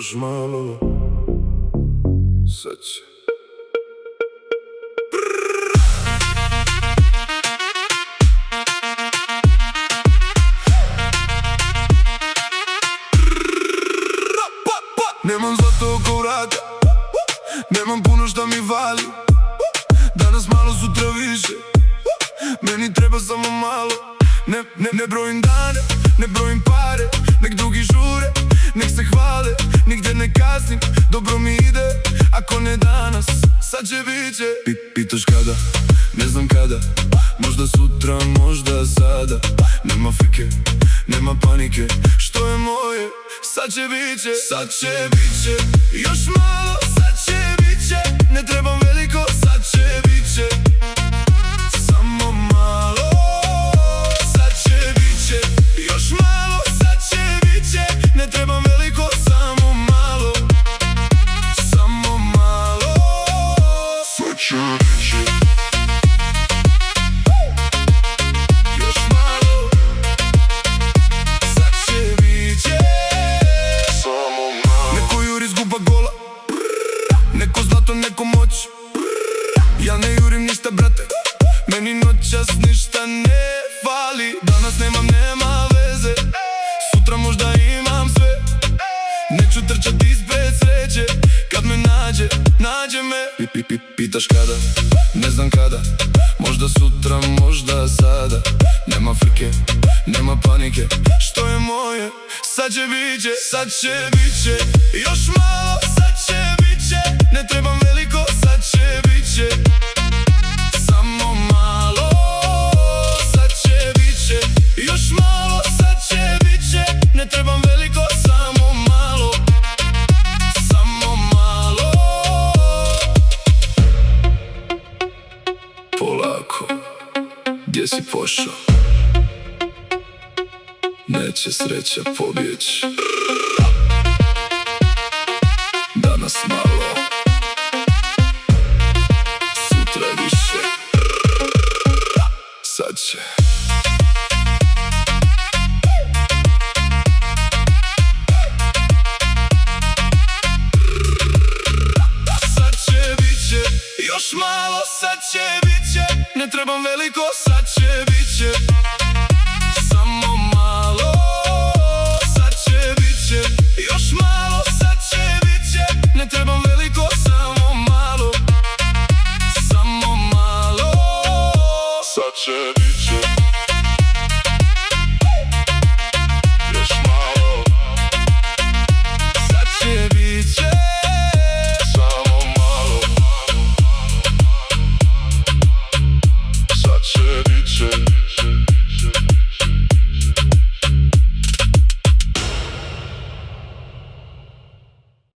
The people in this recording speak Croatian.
Još malo, sad će. Nemam zlato oko vrata, nemam puno šta mi vali. Danas malo, sutra više, meni treba samo malo. Ne brojim dane, ne brojim pare, nek drugi žure, nek se hvale. Nigdje ne kasnim, dobro mi ide, ako ne danas, sad će biće. Pitaš kada, ne znam kada, možda sutra, možda sada. Nema frike, nema panike, što je moje, sad će biće. Sad će biće, još malo, sad će biće. Ne trebam veliko, sad će biće. Samo malo, sad će biće. Još malo, sad će biće. Ne trebam veliko, samo malo. Samo malo, sad će biće. Još malo, sad će biće. Samo malo. Neko juri zguba gola, neko zlato, neko moć. Ja ne jurim ništa, brate, meni noćas ništa ne fali. Danas nema veze, sutra možda imam sve. Neću trčati ispred sreće, kad me nađe me. Pitaš kada, ne znam kada, možda sutra, možda sada. Nema frike, nema panike, što je moje, sad će biće. Sad će biće, još malo, sad će biće. Ne trebam veliko, sad će biće. Samo malo, sad će biće. Još malo, sad će biće. Ne trebam veliko, samo malo. Samo malo. Polako, gdje si pošao? Neće sreća pobjeći. Danas malo, sutra više, sad će. Sad će biće, još malo, sad će biće. Ne trebam veliko,